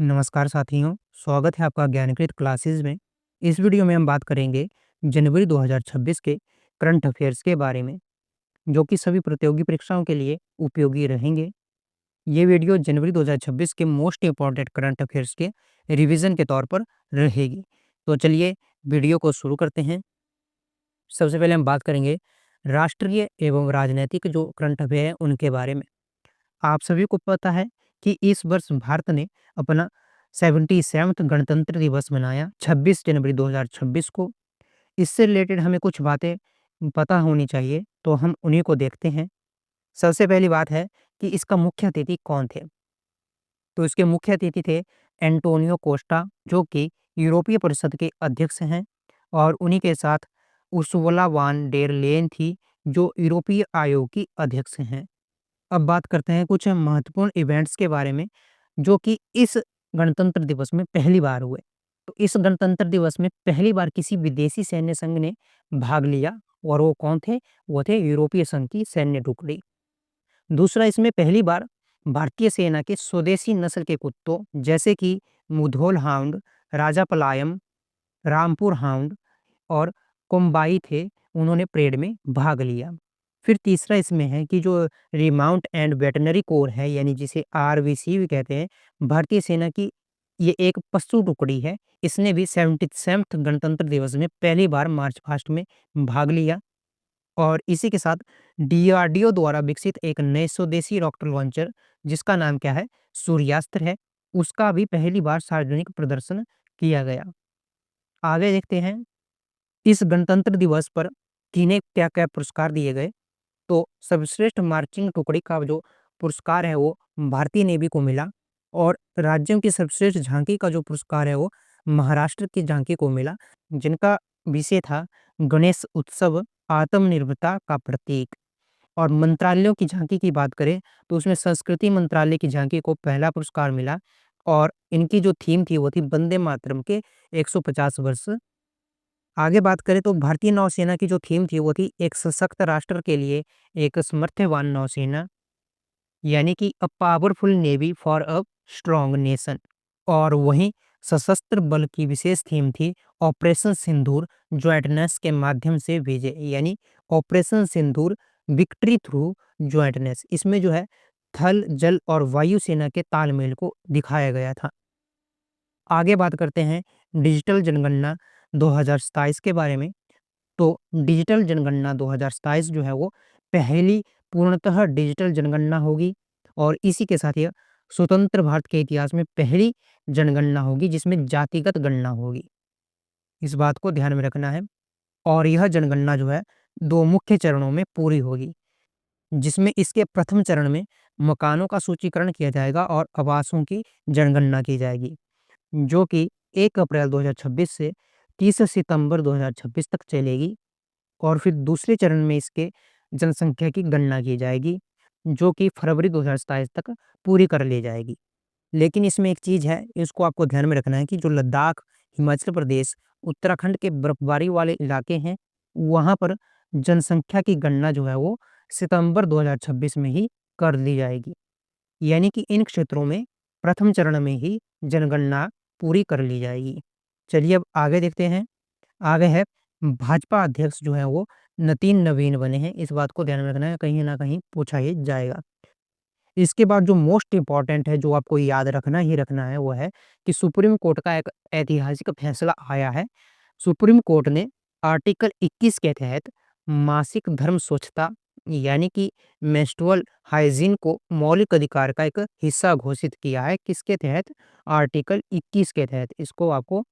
नमस्कार साथियों, स्वागत है आपका ज्ञानकृत क्लासेस में। इस वीडियो में हम बात करेंगे जनवरी 2026 के करंट अफेयर्स के बारे में, जो कि सभी प्रतियोगी परीक्षाओं के लिए उपयोगी रहेंगे। ये वीडियो जनवरी 2026 के मोस्ट इम्पॉर्टेंट करंट अफेयर्स के रिवीजन के तौर पर रहेगी। तो चलिए वीडियो को शुरू करते हैं। सबसे पहले हम बात करेंगे राष्ट्रीय एवं राजनैतिक जो करंट अफेयर है उनके बारे में। आप सभी को पता है कि इस वर्ष भारत ने अपना 77वां गणतंत्र दिवस मनाया 26 जनवरी 2026 को। इससे रिलेटेड हमें कुछ बातें पता होनी चाहिए, तो हम उन्हीं को देखते हैं। सबसे पहली बात है कि इसका मुख्य अतिथि कौन थे? तो इसके मुख्य अतिथि थे एंटोनियो कोस्टा, जो कि यूरोपीय परिषद के अध्यक्ष हैं, और उन्हीं के साथ उर्सुला वान डेर लेyen थी, जो यूरोपीय आयोग की अध्यक्ष हैं। अब बात करते हैं कुछ महत्वपूर्ण इवेंट्स के बारे में, जो कि इस गणतंत्र दिवस में पहली बार हुए। तो इस गणतंत्र दिवस में पहली बार किसी विदेशी सैन्य संघ ने भाग लिया, और वो कौन थे? वो थे यूरोपीय संघ की सैन्य टुकड़ी। दूसरा, इसमें पहली बार भारतीय सेना के स्वदेशी नस्ल के कुत्तों जैसे कि मुधोल हाउंड, राजापलायम, रामपुर हाउंड और कोम्बाई थे, उन्होंने परेड में भाग लिया। फिर तीसरा इसमें है कि जो रिमाउंट एंड वेटरनरी कोर है, यानी जिसे आरवीसी भी कहते हैं, भारतीय सेना की ये एक पशु टुकड़ी है। इसने भी 77वें गणतंत्र दिवस में पहली बार मार्च पास्ट में भाग लिया। और इसी के साथ डीआरडीओ द्वारा विकसित एक नए स्वदेशी रॉकेट लॉन्चर, जिसका नाम क्या है? सूर्यास्त्र है, उसका भी पहली बार सार्वजनिक प्रदर्शन किया गया। आगे देखते हैं इस गणतंत्र दिवस पर किन्हें क्या-क्या पुरस्कार दिए गए। तो सर्वश्रेष्ठ मार्चिंग टुकड़ी का जो पुरस्कार है वो भारतीय नेवी को मिला, और राज्यों की सर्वश्रेष्ठ झांकी का जो पुरस्कार है वो महाराष्ट्र की झांकी को मिला, जिनका विषय था गणेश उत्सव आत्मनिर्भरता का प्रतीक। और मंत्रालयों की झांकी की बात करें तो उसमें संस्कृति मंत्रालय की झांकी को पहला पुरस्कार मिला, और इनकी जो थीम थी वो थी वंदे मातरम के 150 वर्ष। आगे बात करें तो भारतीय नौसेना की जो थीम थी वो थी एक सशक्त राष्ट्र के लिए एक समर्थवान नौसेना, यानी कि a powerful navy for a strong nation. और वहीं सशस्त्र बल की विशेष थीम थी ऑपरेशन सिंदूर ज्वाइंटनेस के माध्यम से विजय, यानी ऑपरेशन सिंदूर विक्ट्री थ्रू ज्वाइंटनेस। इसमें जो है थल, जल और वायु सेना के तालमेल को दिखाया गया था। आगे बात करते हैं डिजिटल जनगणना 2027 के बारे में। तो डिजिटल जनगणना 2027 जो है वो पहली पूर्णतः डिजिटल जनगणना होगी, और इसी के साथ यह स्वतंत्र भारत के इतिहास में पहली जनगणना होगी जिसमें जातिगत गणना होगी। इस बात को ध्यान में रखना है। और यह जनगणना जो है 2 मुख्य चरणों में पूरी होगी, जिसमें इसके प्रथम चरण में मकानों का सूचीकरण किया जाएगा और आवासों की जनगणना की जाएगी, जो कि 1 अप्रैल 2026 से 30 सितंबर 2026 तक चलेगी। और फिर दूसरे चरण में इसके जनसंख्या की गणना की जाएगी, जो कि फरवरी 2027 तक पूरी कर ली जाएगी। लेकिन इसमें एक चीज़ है, इसको आपको ध्यान में रखना है कि जो लद्दाख, हिमाचल प्रदेश, उत्तराखंड के बर्फबारी वाले इलाके हैं, वहाँ पर जनसंख्या की गणना जो है वो सितंबर 2026 में ही कर ली जाएगी। यानी कि इन क्षेत्रों में प्रथम चरण में ही जनगणना पूरी कर ली जाएगी। चलिए अब आगे देखते हैं। आगे है भाजपा अध्यक्ष जो है वो नितिन नवीन बने हैं। इस बात को ध्यान में रखना है, कहीं न कहीं पूछा ही जाएगा। इसके बाद जो मोस्ट इम्पोर्टेंट है, जो आपको याद रखना ही रखना है, वो है कि सुप्रीम कोर्ट का एक ऐतिहासिक फैसला आया है। सुप्रीम कोर्ट ने आर्टिकल 21 के तहत मासिक धर्म स्वच्छता, यानी कि मेंस्ट्रुअल हाइजीन को मौलिक अधिकार का एक हिस्सा घोषित किया है। किसके तहत? आर्टिकल 21 के तहत। इसको आपको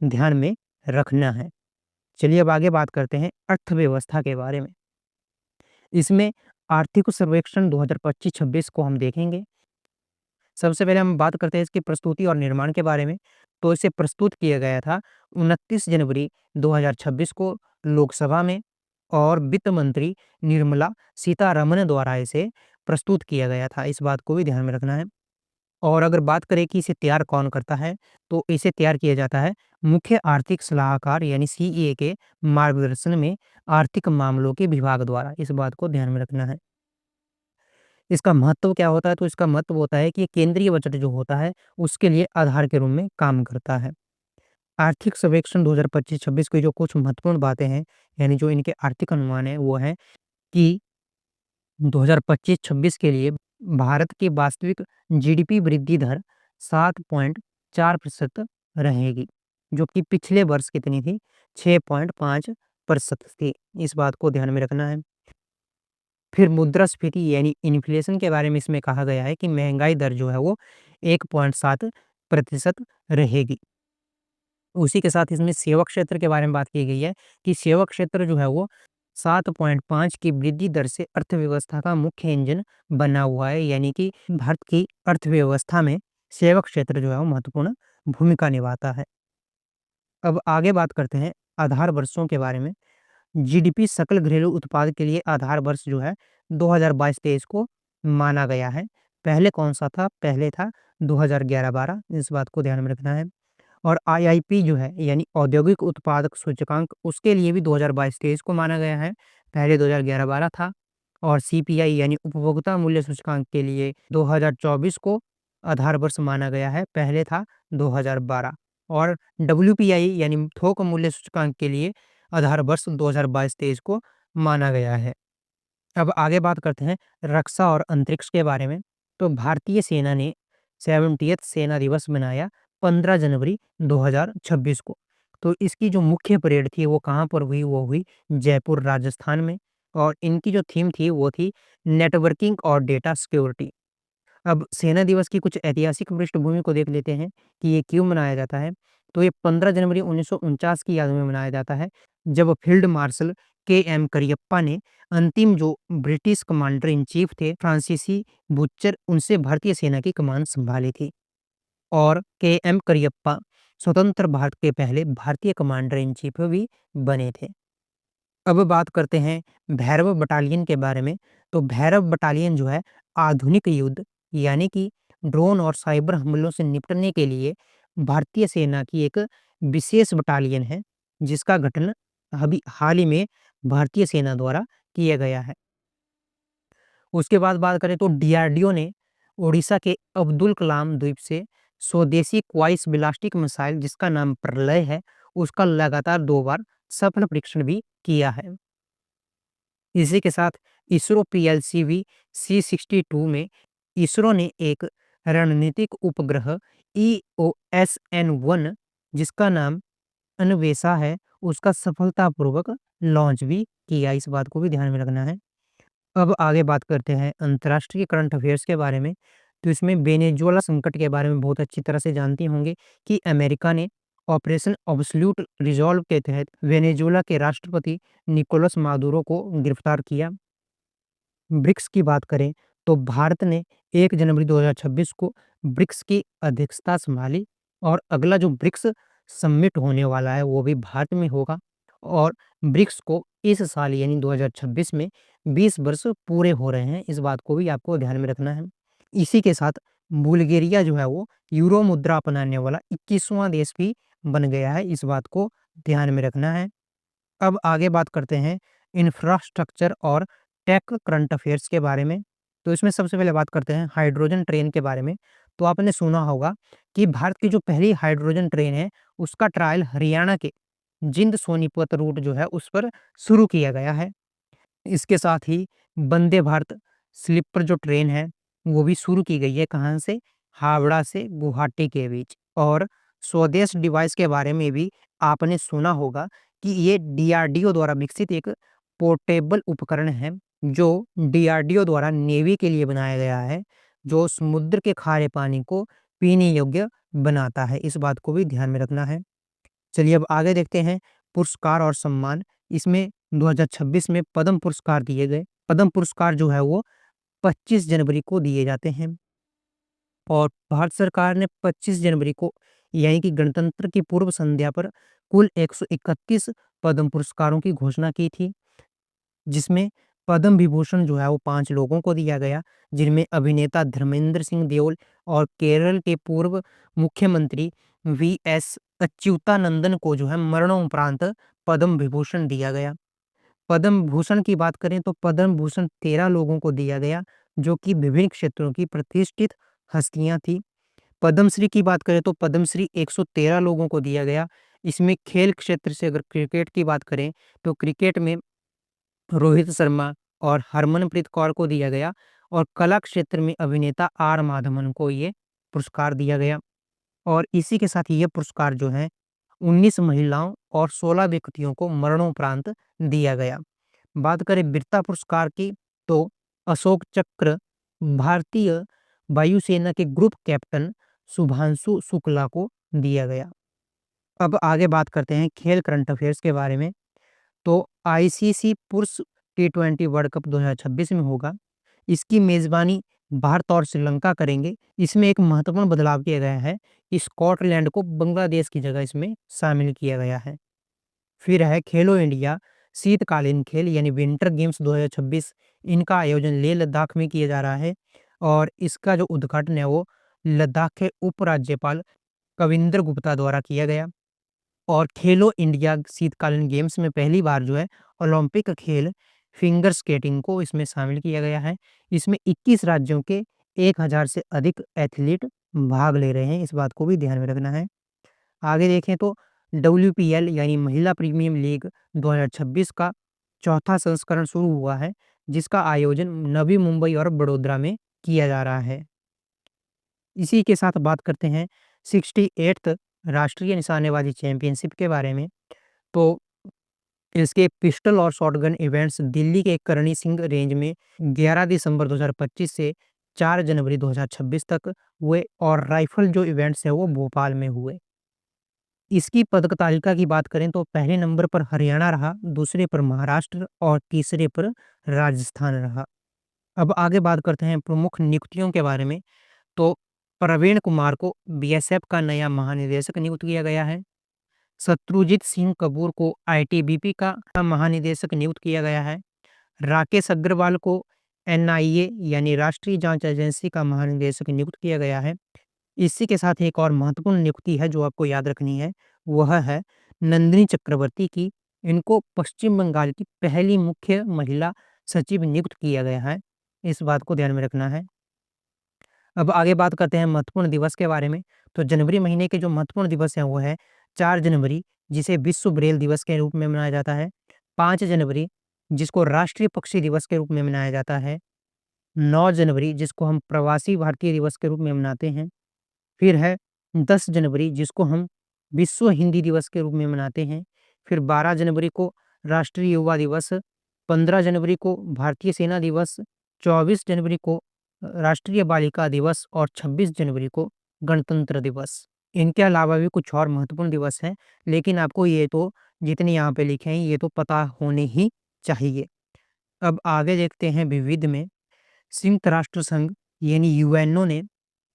ध्यान में रखना है। चलिए अब आगे बात करते हैं अर्थव्यवस्था के बारे में। इसमें आर्थिक सर्वेक्षण 2025-26 को हम देखेंगे। सबसे पहले हम बात करते हैं इसकी प्रस्तुति और निर्माण के बारे में। तो इसे प्रस्तुत किया गया था 29 जनवरी 2026 को लोकसभा में, और वित्त मंत्री निर्मला सीतारमण द्वारा इसे प्रस्तुत किया गया था। इस बात को भी ध्यान में रखना है। और अगर बात करें कि इसे तैयार कौन करता है, तो इसे तैयार किया जाता है मुख्य आर्थिक सलाहकार यानी सीए के मार्गदर्शन में आर्थिक मामलों के विभाग द्वारा। इस बात को ध्यान में रखना है। इसका महत्व क्या होता है? तो इसका महत्व होता है कि ये केंद्रीय बजट जो होता है, उसके लिए आधार के रूप में काम करता है। आर्थिक सर्वेक्षण 2025-26 की जो कुछ महत्वपूर्ण बातें हैं, यानी जो इनके आर्थिक अनुमान हैं, वो हैं कि 2025-26 के लिए भारत की वास्तविक जीडीपी वृद्धि दर 7.4% रहेगी, जो कि पिछले वर्ष कितनी थी? 6.5% थी। इस बात को ध्यान में रखना है। फिर मुद्रास्फीति यानी इन्फ्लेशन के बारे में इसमें कहा गया है कि महँगाई दर जो है वो 1.7% रहेगी। उसी के साथ इसमें सेवा क्षेत्र के बारे में बात की गई है कि सेवा क्षेत्र जो है वो 7.5 की वृद्धि दर से अर्थव्यवस्था का मुख्य इंजन बना हुआ है, यानी कि भारत की अर्थव्यवस्था में सेवा क्षेत्र जो है वो महत्वपूर्ण भूमिका निभाता है। अब आगे बात करते हैं आधार वर्षों के बारे में। जीडीपी सकल घरेलू उत्पाद के लिए आधार वर्ष जो है 2022-23 को माना गया है। पहले कौन-सा था? पहले था 2011-12, इस बात को ध्यान में रखना है। और आईआईपी जो है यानी औद्योगिक उत्पादक सूचकांक, उसके लिए भी 2022-23 को माना गया है। पहले 2011-12 था। और सीपीआई यानी उपभोक्ता मूल्य सूचकांक के लिए 2024 को आधार वर्ष माना गया है, पहले था 2012। और डब्ल्यूपीआई यानी थोक मूल्य सूचकांक के लिए आधार वर्ष 2022-23 को माना गया है। अब आगे बात करते हैं रक्षा और अंतरिक्ष के बारे में। तो भारतीय सेना ने 70th सेना दिवस मनाया 15 जनवरी 2026 को। तो इसकी जो मुख्य परेड थी वो कहाँ पर हुई? वो हुई जयपुर, राजस्थान में। और इनकी जो थीम थी वो थी नेटवर्किंग और डेटा सिक्योरिटी। अब सेना दिवस की कुछ ऐतिहासिक पृष्ठभूमि को देख लेते हैं कि ये क्यों मनाया जाता है। तो ये 15 जनवरी 1949 की याद में मनाया जाता है, जब फील्ड मार्शल के.एम. करियप्पा ने अंतिम जो ब्रिटिश कमांडर इन चीफ थे फ्रांसीसी बूचर, उनसे भारतीय सेना की कमान संभाली थी। और के.एम. करियप्पा स्वतंत्र भारत के पहले भारतीय कमांडर इन चीफ भी बने थे। अब बात करते हैं भैरव बटालियन के बारे में। तो भैरव बटालियन जो है आधुनिक युद्ध यानी कि ड्रोन और साइबर हमलों से निपटने के लिए भारतीय सेना की एक विशेष बटालियन है, जिसका गठन अभी हाल ही में भारतीय सेना द्वारा किया गया है। उसके बाद बात करें तो डीआरडीओ ने ओडिशा के अब्दुल कलाम द्वीप से स्वदेशी क्वाइस बिलास्टिक मिसाइल, जिसका नाम प्रलय है, उसका लगातार 2 बार सफल परीक्षण भी किया है। इसी के साथ इसरो पीएलसीवी C62 में इसरो ने एक रणनीतिक उपग्रह EOSN-1, जिसका नाम अन्वेषा है, उसका सफलतापूर्वक लॉन्च भी किया। इस बात को भी ध्यान में रखना है। अब आगे बात करते हैं अंतर्राष्ट्रीय करंट अफेयर्स के बारे में। तो इसमें वेनेजुएला संकट के बारे में बहुत अच्छी तरह से जानती होंगे कि अमेरिका ने ऑपरेशन अब्सोल्यूट रिजॉल्व के तहत वेनेजुएला के राष्ट्रपति निकोलस मादुरो को गिरफ्तार किया। ब्रिक्स की बात करें तो भारत ने 1 जनवरी 2026 को ब्रिक्स की अध्यक्षता संभाली। और अगला जो ब्रिक्स समिट होने वाला है वो भी भारत में होगा। और ब्रिक्स को इस साल यानी 2026 में 20 वर्ष पूरे हो रहे हैं, इस बात को भी आपको ध्यान में रखना है। इसी के साथ बुल्गारिया जो है वो यूरो मुद्रा अपनाने वाला 21वां देश भी बन गया है, इस बात को ध्यान में रखना है। अब आगे बात करते हैं इंफ्रास्ट्रक्चर और टेक करंट अफेयर्स के बारे में। तो इसमें सबसे पहले बात करते हैं हाइड्रोजन ट्रेन के बारे में। तो आपने सुना होगा कि भारत की जो पहली हाइड्रोजन ट्रेन है, उसका ट्रायल हरियाणा के जिंद सोनीपत रूट जो है उस पर शुरू किया गया है। इसके साथ ही वंदे भारत स्लीपर जो ट्रेन है वो भी शुरू की गई है, कहाँ से? हावड़ा से गुवाहाटी के बीच। और स्वदेश डिवाइस के बारे में भी आपने सुना होगा कि ये डीआरडीओ द्वारा विकसित एक पोर्टेबल उपकरण है, जो डीआरडीओ द्वारा नेवी के लिए बनाया गया है, जो समुद्र के खारे पानी को पीने योग्य बनाता है। इस बात को भी ध्यान में रखना है। चलिए अब आगे देखते हैं पुरस्कार और सम्मान। इसमें 2026 में पद्म पुरस्कार दिए गए। पद्म पुरस्कार जो है वो 25 जनवरी को दिए जाते हैं। और भारत सरकार ने 25 जनवरी को यानी कि गणतंत्र की पूर्व संध्या पर कुल 131 पद्म पुरस्कारों की घोषणा की थी, जिसमें पद्म विभूषण जो है वो 5 लोगों को दिया गया, जिनमें अभिनेता धर्मेंद्र सिंह देओल और केरल के पूर्व मुख्यमंत्री वीएस अच्युतानंदन को जो है मरणोपरांत पद्म विभूषण दिया गया। पद्म भूषण की बात करें तो पद्म भूषण 13 लोगों को दिया गया, जो कि विभिन्न क्षेत्रों की प्रतिष्ठित हस्तियाँ थी। पद्मश्री की बात करें तो पद्मश्री 113 लोगों को दिया गया। इसमें खेल क्षेत्र से अगर क्रिकेट की बात करें तो क्रिकेट में रोहित शर्मा और हरमनप्रीत कौर को दिया गया और कला क्षेत्र में अभिनेता आर माधवन को ये पुरस्कार दिया गया। और इसी के साथ ये पुरस्कार जो है 19 महिलाओं और 16 व्यक्तियों को मरणोपरांत दिया गया। बात करें वीरता पुरस्कार की तो अशोक चक्र भारतीय वायुसेना के ग्रुप कैप्टन शुभांशु शुक्ला को दिया गया। अब आगे बात करते हैं खेल करंट अफेयर्स के बारे में। तो आईसीसी पुरुष टी20 वर्ल्ड कप 2026 में होगा। इसकी मेज़बानी भारत और श्रीलंका करेंगे। इसमें एक महत्वपूर्ण बदलाव किया गया है, स्कॉटलैंड को बांग्लादेश की जगह इसमें शामिल किया गया है। फिर है खेलो इंडिया शीतकालीन खेल यानी विंटर गेम्स 2026। इनका आयोजन लेह लद्दाख में किया जा रहा है और इसका जो उद्घाटन है वो लद्दाख के उपराज्यपाल कविंदर गुप्ता द्वारा किया गया। और खेलो इंडिया शीतकालीन गेम्स में पहली बार जो है ओलंपिक खेल फिंगर स्केटिंग को इसमें शामिल किया गया है। इसमें 21 राज्यों के 1000 से अधिक एथलीट भाग ले रहे हैं, इस बात को भी ध्यान में रखना है। आगे देखें तो डब्ल्यूपीएल यानी महिला प्रीमियम लीग 2026 का चौथा संस्करण शुरू हुआ है, जिसका आयोजन नवी मुंबई और बड़ोदरा में किया जा रहा है। इसी के साथ बात करते हैं 68th राष्ट्रीय निशानेबाजी चैंपियनशिप के बारे में। तो इसके पिस्टल और शॉटगन इवेंट्स दिल्ली के करणी सिंह रेंज में 11 दिसंबर 2025 से 4 जनवरी 2026 तक हुए और राइफल जो इवेंट्स है वो भोपाल में हुए। इसकी पदक तालिका की बात करें तो पहले नंबर पर हरियाणा रहा, दूसरे पर महाराष्ट्र और तीसरे पर राजस्थान रहा। अब आगे बात करते हैं प्रमुख नियुक्तियों के बारे में। तो प्रवीण कुमार को बीएसएफ का नया महानिदेशक नियुक्त किया गया है। शत्रुजीत सिंह कपूर को आईटीबीपी का महानिदेशक नियुक्त किया गया है। राकेश अग्रवाल को एनआईए यानी राष्ट्रीय जांच एजेंसी का महानिदेशक नियुक्त किया गया है। इसी के साथ एक और महत्वपूर्ण नियुक्ति है जो आपको याद रखनी है, वह है नंदिनी चक्रवर्ती की। इनको पश्चिम बंगाल की पहली मुख्य महिला सचिव नियुक्त किया गया है, इस बात को ध्यान में रखना है। अब आगे बात करते हैं महत्वपूर्ण दिवस के बारे में। तो जनवरी महीने के जो महत्वपूर्ण दिवस हैं वो है 4 जनवरी, जिसे विश्व ब्रेल दिवस के रूप में मनाया जाता है। 5 जनवरी, जिसको राष्ट्रीय पक्षी दिवस के रूप में मनाया जाता है। 9 जनवरी, जिसको हम प्रवासी भारतीय दिवस के रूप में मनाते हैं। फिर है 10 जनवरी, जिसको हम विश्व हिंदी दिवस के रूप में मनाते हैं। फिर 12 जनवरी को राष्ट्रीय युवा दिवस, 15 जनवरी को भारतीय सेना दिवस, 24 जनवरी को राष्ट्रीय बालिका दिवस और 26 जनवरी को गणतंत्र दिवस। इनके अलावा भी कुछ और महत्वपूर्ण दिवस हैं, लेकिन आपको ये तो जितने यहाँ पे लिखे हैं ये तो पता होने ही चाहिए। अब आगे देखते हैं विविध में। संयुक्त राष्ट्र संघ यानी यूएनओ ने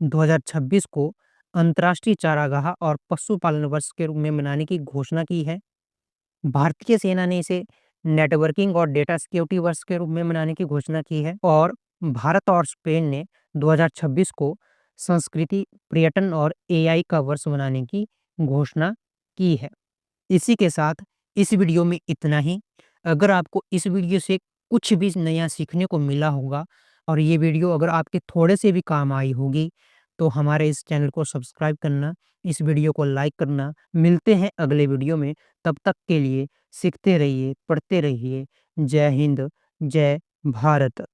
2026 को अंतर्राष्ट्रीय चारागाह और पशुपालन वर्ष के रूप में मनाने की घोषणा की है। भारतीय सेना ने इसे नेटवर्किंग और डेटा सिक्योरिटी वर्ष के रूप में मनाने की घोषणा की है और भारत और स्पेन ने 2026 को संस्कृति, पर्यटन और एआई का वर्ष मनाने की घोषणा की है। इसी के साथ इस वीडियो में इतना ही। अगर आपको इस वीडियो से कुछ भी नया सीखने को मिला होगा और ये वीडियो अगर आपके थोड़े से भी काम आई होगी, तो हमारे इस चैनल को सब्सक्राइब करना, इस वीडियो को लाइक करना। मिलते हैं अगले वीडियो में, तब तक के लिए सीखते रहिए, पढ़ते रहिए। जय हिंद, जय भारत।